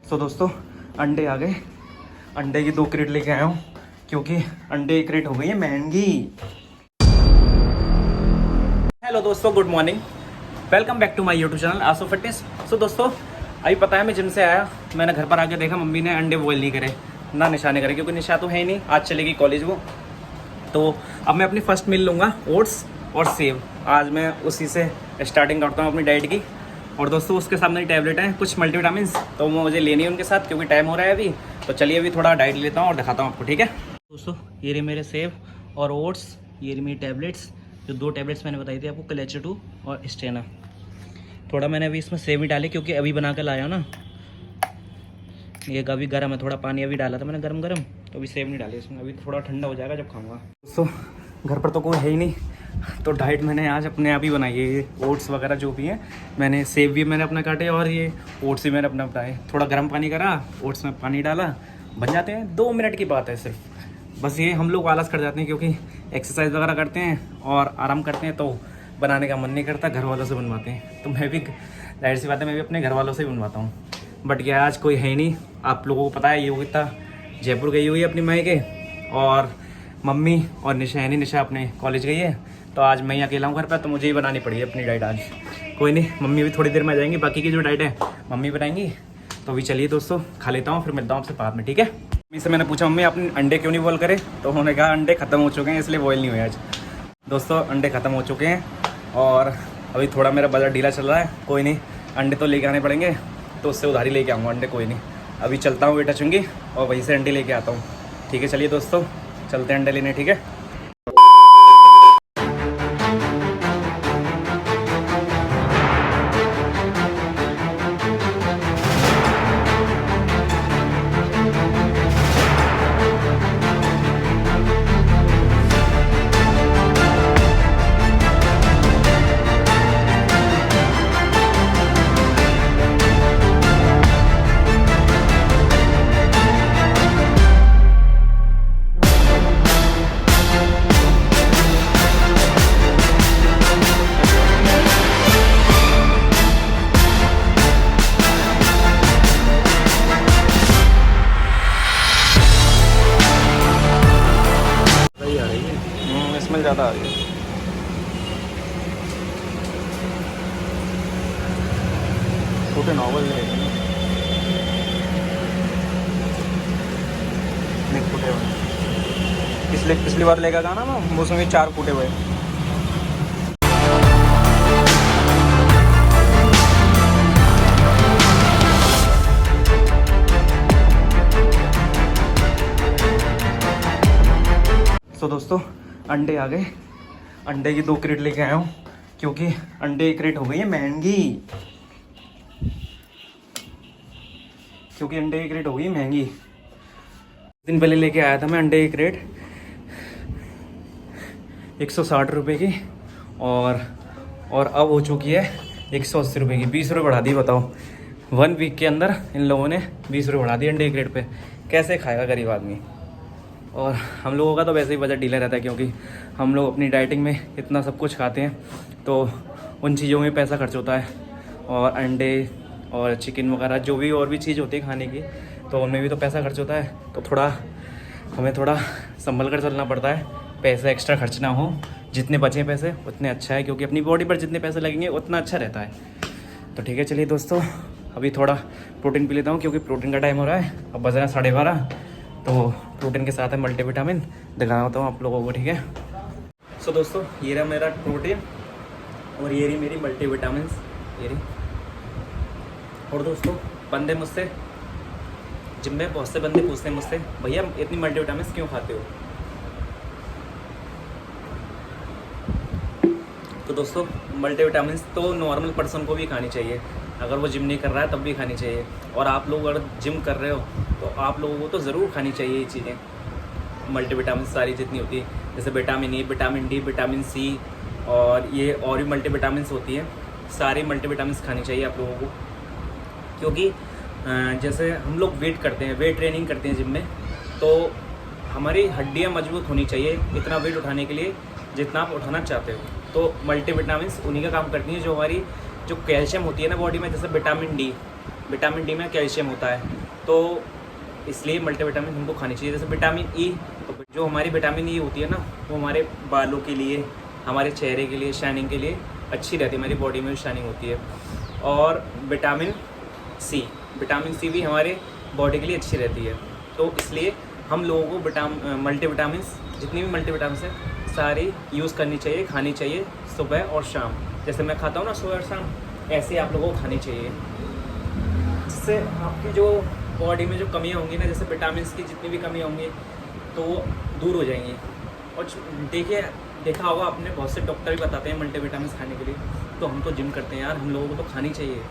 दोस्तों अंडे आ गए। अंडे की 2 क्रेट लेके आया हूँ क्योंकि अंडे की क्रेट हो गई है महंगी। हेलो दोस्तों, good morning, welcome back to my YouTube channel आसो फिटनेस। दोस्तों अभी पता है मैं जिम से आया, मैंने घर पर आके देखा मम्मी ने अंडे बॉयल नहीं करे, ना निशा ने करे, क्योंकि निशा तो है ही नहीं, आज चलेगी कॉलेज वो। तो अब मैं अपनी फर्स्ट मील लूँगा ओट्स और सेव। आज मैं उसी से स्टार्टिंग करता हूँ अपनी डाइट की। और दोस्तों उसके सामने टैबलेट हैं कुछ मल्टीविटामिन्स, तो वो मुझे लेनी है उनके साथ क्योंकि टाइम हो रहा है अभी। तो चलिए अभी थोड़ा डाइट लेता हूँ और दिखाता हूँ आपको, ठीक है दोस्तों। ये रही मेरे सेव और ओट्स, ये रही मेरी टैबलेट्स, जो 2 टैबलेट्स मैंने बताई थी आपको, क्लेचर 2 और स्टेना। थोड़ा मैंने अभी इसमें सेव भी डाले क्योंकि अभी बना कर लाया ना, ये अभी गर्म है, थोड़ा पानी अभी डाला था मैंने गरम तो अभी सेव नहीं डाली इसमें, अभी थोड़ा ठंडा हो जाएगा जब खाऊंगा। दोस्तों घर पर तो कोई है ही नहीं, तो डाइट मैंने आज अपने आप ही बनाई है। ये ओट्स वगैरह जो भी हैं, मैंने सेव भी मैंने अपना काटे और ये ओट्स भी मैंने अपना बनाए। थोड़ा गर्म पानी करा, ओट्स में पानी डाला, बन जाते हैं। 2 मिनट की बात है सिर्फ। बस ये हम लोग आलस कर जाते हैं क्योंकि एक्सरसाइज वगैरह करते हैं और आराम करते हैं, तो बनाने का मन नहीं करता, घर वालों से बनवाते हैं। तो मैं भी जाहिर सी बात है, मैं भी अपने घर वालों से ही बनवाता हूँ। बट क्या आज कोई है ही नहीं। आप लोगों को पता है योगिता जयपुर गई हुई है अपनी माई के, और मम्मी और निशा है नहीं, निशा अपने कॉलेज गई है। तो आज मैं ही अकेला हूँ घर पर, तो मुझे ही बनानी पड़ी अपनी डाइट आज। कोई नहीं, मम्मी भी थोड़ी देर में आ जाएंगी, बाकी की जो डाइट है मम्मी बनाएंगी। तो अभी चलिए दोस्तों खा लेता हूँ, फिर मिलता हूँ आपसे बाद में, ठीक है। मम्मी से मैंने पूछा मम्मी आपने अंडे क्यों नहीं बॉयल करे, तो उन्होंने कहा अंडे खत्म हो चुके हैं इसलिए बॉयल नहीं हुए आज। दोस्तों अंडे खत्म हो चुके हैं और अभी थोड़ा मेरा बजट ढीला चल रहा है। कोई नहीं, अंडे तो लेके आने पड़ेंगे, तो उससे उधारी लेके आऊँगा अंडे। कोई नहीं, अभी चलता हूँ बेटा चुंगी और वहीं से अंडे लेके आता हूँ, ठीक है। चलिए दोस्तों चलते हैं अंडे लेने, ठीक है। स्मेल ज़्यादा आ रही है। छोटे नॉवल नहीं फूटे हुए, पिछली बार लेकर गया ना मैं, उसमें 4 फूटे हुए। दोस्तों अंडे आ गए। अंडे की 2 क्रेट लेके आया हूँ क्योंकि अंडे की क्रेट हो गई है महंगी, क्योंकि अंडे की क्रेट हो गई महंगी। दिन पहले लेके आया था मैं अंडे की क्रेट 160 रुपये की, और अब हो चुकी है 180 रुपये की। 20 रुपये बढ़ा दी, बताओ। 1 वीक के अंदर इन लोगों ने 20 रुपये बढ़ा दी अंडे की क्रेट पे। कैसे खाएगा गरीब आदमी। और हम लोगों का तो वैसे ही बजट ढीला रहता है क्योंकि हम लोग अपनी डाइटिंग में इतना सब कुछ खाते हैं, तो उन चीज़ों में पैसा खर्च होता है। और अंडे और चिकन वगैरह जो भी और भी चीज़ होती है खाने की, तो उनमें भी तो पैसा खर्च होता है। तो हमें थोड़ा संभल कर चलना पड़ता है, पैसे एक्स्ट्रा खर्च ना हो। जितने बचे पैसे उतने अच्छा है, क्योंकि अपनी बॉडी पर जितने पैसे लगेंगे उतना अच्छा रहता है। तो ठीक है, चलिए दोस्तों अभी थोड़ा प्रोटीन पी लेता हूँ क्योंकि प्रोटीन का टाइम हो रहा है। अब बज रहा है 12:30, तो प्रोटीन के साथ है मल्टीविटामिन, दिखाता हूँ आप लोगों को, ठीक है। दोस्तों ये रहा मेरा प्रोटीन और ये रही मेरी मल्टीविटामिन, ये रही। और दोस्तों बंदे मुझसे जिम में बहुत से बंदे पूछते हैं मुझसे, भैया इतनी मल्टीविटामिन क्यों खाते हो। तो दोस्तों मल्टीविटामिन तो नॉर्मल पर्सन को भी खानी चाहिए, अगर वो जिम नहीं कर रहा है तब भी खानी चाहिए। और आप लोग अगर जिम कर रहे हो तो आप लोगों को तो ज़रूर खानी चाहिए ये चीज़ें, मल्टीविटामिन सारी जितनी होती है, जैसे vitamin E, vitamin D, vitamin C, और ये और भी मल्टीविटामिन होती हैं। सारी मल्टीविटामिन खानी चाहिए आप लोगों को, क्योंकि जैसे हम लोग वेट करते हैं, वेट ट्रेनिंग करते हैं जिम में, तो हमारी हड्डियाँ मजबूत होनी चाहिए इतना वेट उठाने के लिए जितना आप उठाना चाहते हो। तो मल्टीविटामिन उन्हीं का काम करती हैं, जो हमारी जो कैल्शियम होती है ना बॉडी में, जैसे विटामिन डी, विटामिन डी में कैल्शियम होता है, तो इसलिए मल्टीविटामिन हमको खानी चाहिए। जैसे विटामिन ई, जो हमारी विटामिन ई होती है ना, वो हमारे बालों के लिए, हमारे चेहरे के लिए, शाइनिंग के लिए अच्छी रहती है, हमारी बॉडी में शाइनिंग होती है। और विटामिन सी भी हमारे बॉडी के लिए अच्छी रहती है। तो इसलिए हम लोगों को मल्टीविटामिन, जितनी भी मल्टीविटामिन है सारी यूज़ करनी चाहिए, खानी चाहिए सुबह और शाम। जैसे मैं खाता हूँ ना सुबह और शाम, ऐसे आप लोगों को खानी चाहिए, जिससे आपकी जो बॉडी में जो कमियाँ होंगी ना, जैसे विटामिन की जितनी भी कमियाँ होंगी तो वो दूर हो जाएंगी। और देखा होगा आपने, बहुत से डॉक्टर भी बताते हैं मल्टीविटामिन खाने के लिए, तो हम तो जिम करते हैं यार, हम लोगों को तो खानी चाहिए।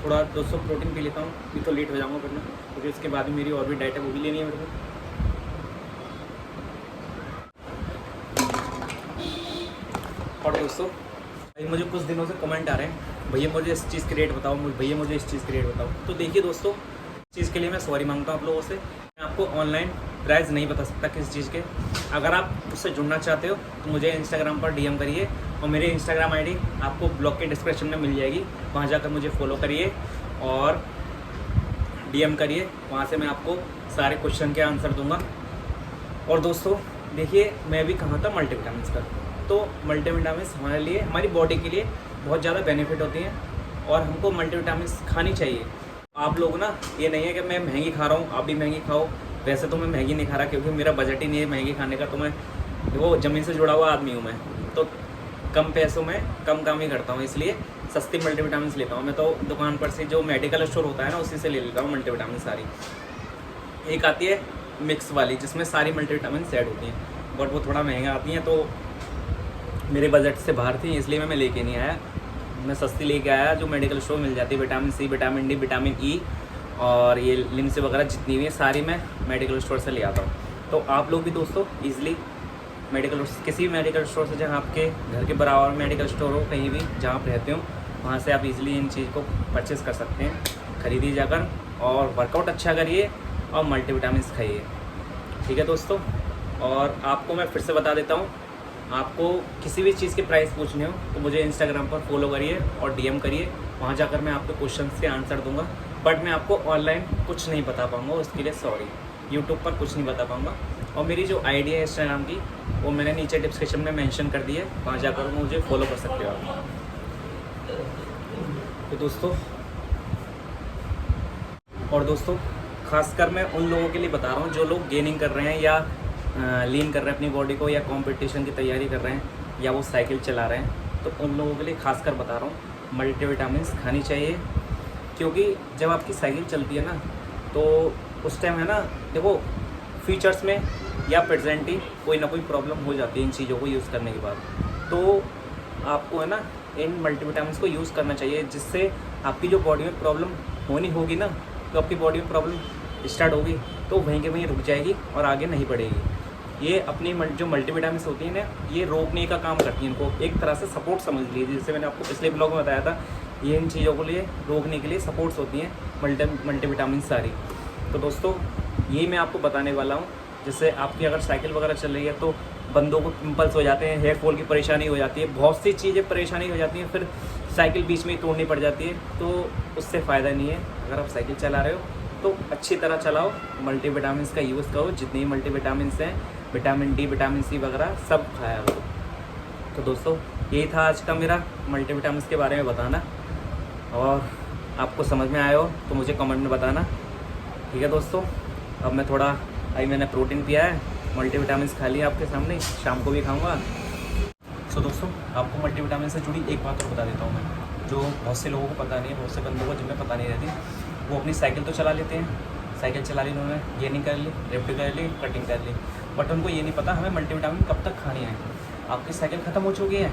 थोड़ा 200 प्रोटीन पी लेता हूँ, भी तो लेट हो जाऊँगा वरना, क्योंकि उसके बाद भी मेरी और भी डाइट है, वो भी लेनी है मेरे को। और दोस्तों भाई मुझे कुछ दिनों से कमेंट आ रहे हैं, भैया मुझे इस चीज़ की रेट बताओ, भैया मुझे इस चीज़ की रेट बताओ। तो देखिए दोस्तों, इस चीज़ के लिए मैं सॉरी मांगता हूँ आप लोगों से। मैं आपको ऑनलाइन प्राइस नहीं बता सकता किसी चीज़ के। अगर आप उससे जुड़ना चाहते हो तो मुझे इंस्टाग्राम पर डीएम करिए, और मेरे इंस्टाग्राम आईडी आपको ब्लॉग के डिस्क्रिप्शन में मिल जाएगी, वहाँ जाकर मुझे फॉलो करिए और डीएम करिए, वहाँ से मैं आपको सारे क्वेश्चन के आंसर दूँगा। और दोस्तों देखिए, मैं भी कहा था मल्टीविटामिन का, तो मल्टीविटामिन हमारे लिए, हमारी बॉडी के लिए बहुत ज़्यादा बेनिफिट होती हैं, और हमको मल्टीविटामिन खानी चाहिए। आप लोग ना, ये नहीं है कि मैं महंगी खा रहा हूँ, आप भी महंगी खाओ। वैसे तो मैं महंगी नहीं खा रहा, क्योंकि मेरा बजट ही नहीं है महंगी खाने का। तो मैं वो ज़मीन से जुड़ा हुआ आदमी हूँ, मैं तो कम पैसों में कम काम ही करता हूँ, इसलिए सस्ती मल्टीविटामिन लेता हूँ। मैं तो दुकान पर से, जो मेडिकल स्टोर होता है ना, उसी से ले लेता हूँ मल्टीविटामिन सारी। एक आती है मिक्स वाली, जिसमें सारी मल्टीविटामिन ऐड होती हैं, बट वो थोड़ा महंगा आती हैं, तो मेरे बजट से बाहर थी, इसलिए मैं लेके नहीं आया। मैं सस्ती लेके आया, जो मेडिकल स्टोर मिल जाती है। Vitamin C, vitamin D, vitamin E और ये लिम्स वगैरह जितनी भी है सारी मैं मेडिकल स्टोर से ले आता हूँ। तो आप लोग भी दोस्तों ईजिली किसी भी मेडिकल स्टोर से, जहाँ आपके घर के बराबर मेडिकल स्टोर हो, कहीं भी जहाँ आप रहते हो, वहाँ से आप इजीली इन चीज़ को परचेस कर सकते हैं। खरीदिए जाकर, और वर्कआउट अच्छा करिए और मल्टीविटामिन खाइए, ठीक है दोस्तों। और आपको मैं फिर से बता देता हूँ, आपको किसी भी चीज़ के प्राइस पूछने हो तो मुझे इंस्टाग्राम पर फॉलो करिए और डीएम करिए, वहाँ जाकर मैं आपके क्वेश्चन के आंसर दूंगा। बट मैं आपको ऑनलाइन कुछ नहीं बता पाऊँगा, उसके लिए सॉरी। यूट्यूब पर कुछ नहीं बता पाऊँगा। और मेरी जो आईडी है इंस्टाग्राम की, वो मैंने नीचे डिस्क्रिप्शन में मेंशन कर दी है, वहाँ जाकर मुझे फॉलो कर सकते हो आप। तो दोस्तों खासकर मैं उन लोगों के लिए बता रहा हूँ जो लोग गेनिंग कर रहे हैं, या लीन कर रहे हैं अपनी बॉडी को, या कंपटीशन की तैयारी कर रहे हैं, या वो साइकिल चला रहे हैं। तो उन लोगों के लिए खासकर बता रहा हूँ, मल्टीविटामिन खानी चाहिए। क्योंकि जब आपकी साइकिल चलती है ना, तो उस टाइम है ना, देखो फ्यूचर्स में या प्रेजेंट ही कोई ना कोई प्रॉब्लम हो जाती है इन चीज़ों को यूज़ करने के बाद। तो आपको है ना इन मल्टीविटामिन को यूज़ करना चाहिए, जिससे आपकी जो बॉडी में प्रॉब्लम होनी होगी ना, तो आपकी बॉडी में प्रॉब्लम स्टार्ट होगी तो वहीं के वहीं रुक जाएगी और आगे नहीं बढ़ेगी। ये अपनी जो मल्टीविटामिन होती हैं ना, ये रोकने का काम करती हैं, इनको एक तरह से सपोर्ट समझ लीजिए। जैसे मैंने आपको पिछले ब्लॉग में बताया था, ये इन चीज़ों को लिए रोकने के लिए सपोर्ट्स होती हैं मल्टीविटामिन सारी। तो दोस्तों यही मैं आपको बताने वाला हूँ। जैसे आपकी अगर साइकिल वगैरह चल रही है तो बंदों को पिंपल्स हो जाते हैं, हेयर फॉल की परेशानी हो जाती है, बहुत सी चीज़ें परेशानी हो जाती हैं, फिर साइकिल बीच में ही तोड़नी पड़ जाती है, तो उससे फ़ायदा नहीं है। अगर आप साइकिल चला रहे हो तो अच्छी तरह चलाओ, मल्टीविटामिन का यूज़ करो, जितने भी मल्टीविटामिन हैं, विटामिन डी, विटामिन सी वगैरह सब खाया करो। तो दोस्तों यही था आज का मेरा मल्टीविटामिन के बारे में बताना, और आपको समझ में आया हो तो मुझे कमेंट में बताना, ठीक है दोस्तों। अब मैं थोड़ा मैंने प्रोटीन पिया है, मल्टीविटामिन खा लिया आपके सामने, शाम को भी खाऊंगा। तो दोस्तों आपको मल्टीविटामिन से जुड़ी एक बात और बता देता हूँ मैं, जो बहुत से लोगों को पता नहीं है, बहुत से बंदों को जिन्हें पता नहीं रहती। वो अपनी साइकिल तो चला लेते हैं, साइकिल चला ली उन्होंने, गेनिंग कर ली, लिफ्ट कर ली, कटिंग कर ली, बट उनको ये नहीं पता हमें मल्टीविटामिन कब तक खानी है। आपकी साइकिल ख़त्म हो चुकी है,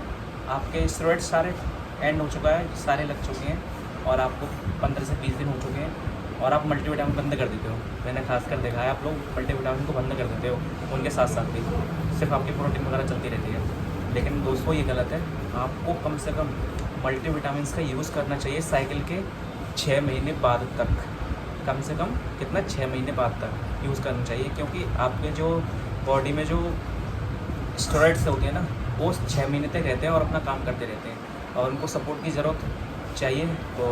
आपके स्टेरॉइड्स सारे एंड हो चुका है, सारे लग चुके हैं, और आपको 15 से 20 दिन हो चुके हैं, और आप मल्टीविटामिन बंद कर देते हो। मैंने खासकर देखा है, आप लोग मल्टीविटामिन को बंद कर देते हो, उनके साथ साथ भी सिर्फ आपकी प्रोटीन वगैरह चलती रहती है। लेकिन दोस्तों ये गलत है, आपको कम से कम मल्टीविटामिन का यूज़ करना चाहिए साइकिल के 6 महीने बाद तक, कम से कम कितना 6 महीने बाद तक यूज़ करना चाहिए। क्योंकि आपके जो बॉडी में जो स्टेरॉइड्स होते हैं ना, वो 6 महीने तक रहते हैं और अपना काम करते रहते हैं, और उनको सपोर्ट की ज़रूरत चाहिए। तो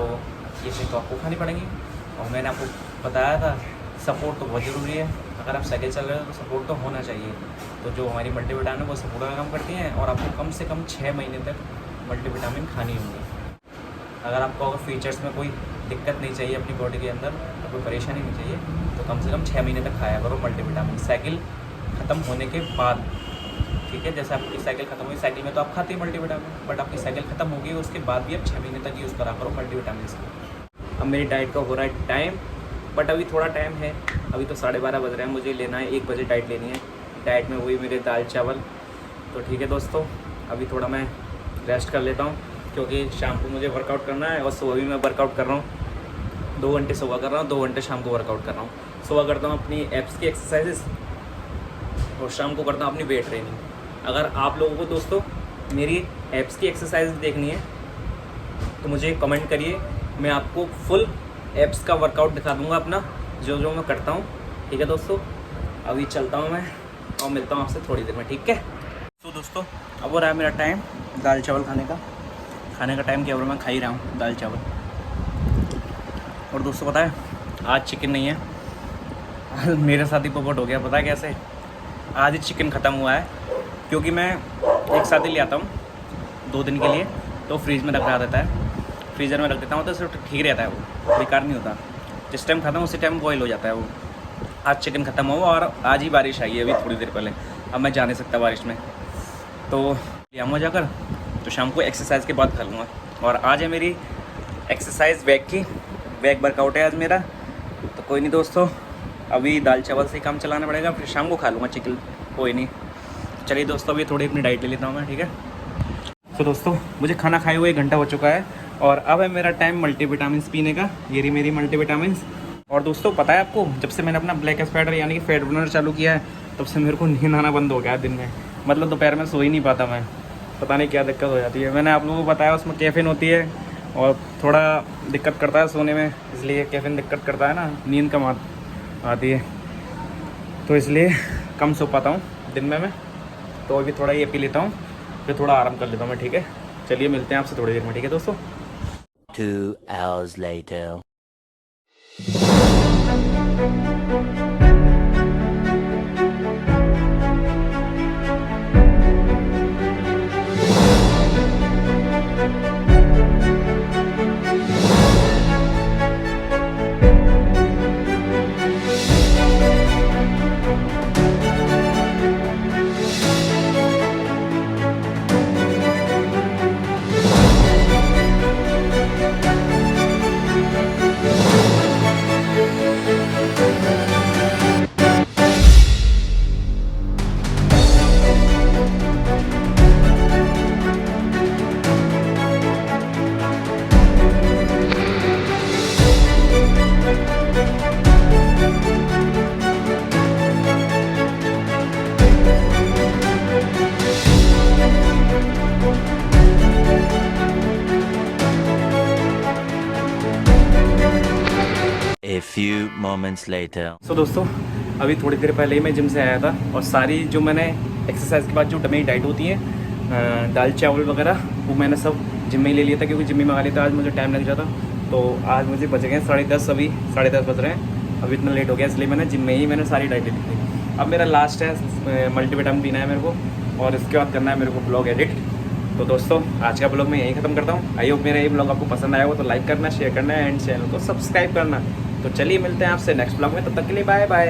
ये चीज़ तो आपको खानी पड़ेंगी। और मैंने आपको बताया था सपोर्ट तो बहुत ज़रूरी है। अगर आप साइकिल चल रहे हो तो सपोर्ट तो होना चाहिए। तो जो हमारी मल्टीविटामिन है वो सपोर्ट का काम करती हैं और आपको कम से कम 6 महीने तक मल्टीविटामिन खानी होंगी। अगर आपको अगर फीचर्स में कोई दिक्कत नहीं चाहिए अपनी बॉडी के अंदर, तो कोई परेशानी नहीं चाहिए, तो कम से कम 6 महीने तक खाया करो मल्टीविटामिन साइकिल ख़त्म होने के बाद। ठीक है, जैसे आपकी साइकिल खत्म हुई, साइकिल में तो आप खाते हैं मल्टीविटामिन, बट आपकी साइकिल खत्म होगी उसके बाद भी आप 6 महीने तक यूज़ करा करो मल्टीविटामिन से। अब मेरी डाइट का हो रहा है टाइम, बट अभी थोड़ा टाइम है, अभी तो 12:30 बज रहे हैं, मुझे लेना है 1 बजे डाइट लेनी है। डाइट में वही मेरे दाल चावल। तो ठीक है दोस्तों, अभी थोड़ा मैं रेस्ट कर लेता हूँ क्योंकि शाम को मुझे वर्कआउट करना है और सुबह भी मैं वर्कआउट कर रहा हूँ। 2 घंटे सुबह कर रहा हूँ, 2 घंटे शाम को वर्कआउट कर रहा हूँ। सुबह करता हूँ अपनी एब्स की एक्सरसाइजेस और शाम को करता हूँ अपनी वेट ट्रेनिंग। अगर आप लोगों को दोस्तों मेरी एब्स की एक्सरसाइज देखनी है तो मुझे कमेंट करिए, मैं आपको फुल एब्स का वर्कआउट दिखा दूंगा अपना, जो जो मैं करता हूँ। ठीक है दोस्तों, अभी चलता हूँ मैं और मिलता हूँ आपसे थोड़ी देर में। ठीक है, तो दोस्तों अब हो रहा है मेरा टाइम दाल चावल खाने का। खाने का टाइम क्या हो रहा है, मैं खा ही रहा हूँ दाल चावल। और दोस्तों पता है आज चिकन नहीं है, मेरे साथ ही पोपट हो गया। पता है कैसे? आज ही चिकन ख़त्म हुआ है क्योंकि मैं एक साथ ही ले आता हूँ 2 दिन के लिए, तो फ्रीज में रखा देता है, फ्रीज़र में रख देता हूँ तो सिर्फ ठीक रहता है, वो बेकार नहीं होता। जिस टाइम ख़त्म उसी टाइम बॉयल हो जाता है वो। आज चिकन ख़त्म हुआ और आज ही बारिश आई है अभी थोड़ी देर पहले। अब मैं जा नहीं सकता बारिश में, तो ले आऊँगा जाकर, तो शाम को एक्सरसाइज के बाद खा लूँगा। और आज है मेरी एक्सरसाइज बैक की, बैक वर्कआउट है आज मेरा। तो कोई नहीं दोस्तों, अभी दाल चावल से ही काम चलाना पड़ेगा, फिर शाम को खा लूँगा चिकन, कोई नहीं। चलिए दोस्तों, अभी थोड़ी अपनी डाइट ले लेता हूँ मैं। ठीक है, तो दोस्तों मुझे खाना खाए हुए 1 घंटा हो चुका है और अब है मेरा टाइम मल्टीविटामिन पीने का। ये रही मेरी मल्टीविटामिन। और दोस्तों पता है आपको, जब से मैंने अपना ब्लैक स्पाइडर यानी कि फैट बर्नर चालू किया है, तब से मेरे को नींद आना बंद हो गया है दिन में। मतलब दोपहर में सो ही नहीं पाता मैं, पता नहीं क्या दिक्कत हो जाती है। मैंने आप लोगों को बताया उसमें कैफीन होती है और थोड़ा दिक्कत करता है सोने में, इसलिए कैफीन दिक्कत करता है ना, नींद कम आती है, तो इसलिए कम सो पाता हूँ दिन में मैं। तो अभी थोड़ा ये पी लेता हूँ, फिर थोड़ा आराम कर लेता हूँ मैं। ठीक है, चलिए मिलते हैं आपसे थोड़ी देर में। ठीक है दोस्तों। 2 hours later. A few moments later. So दोस्तों अभी थोड़ी देर पहले ही मैं जिम से आया था और सारी जो मैंने एक्सरसाइज के बाद जो मेरी डाइट होती है दाल चावल वगैरह, वो मैंने सब जिम में ही ले लिया था क्योंकि जिम में मंगा लिया था। आज मुझे टाइम लग जाता, तो आज मुझे बच गए 10:30, अभी 10:30 बज रहे हैं, अभी इतना लेट हो गया, इसलिए मैंने जिम में ही मैंने सारी डाइट ले ली थी। अब मेरा लास्ट है मल्टीविटामिन पीना है मेरे को, और इसके बाद करना है मेरे को ब्लॉग एडिट। तो दोस्तों आज का ब्लॉग मैं यहीं ख़त्म करता हूँ। आई होप मेरा ये ब्लॉग आपको पसंद आया हो तो लाइक करना, शेयर करना एंड चैनल को सब्सक्राइब करना। तो चलिए मिलते हैं आपसे नेक्स्ट ब्लॉग में, तब तक के लिए बाय बाय।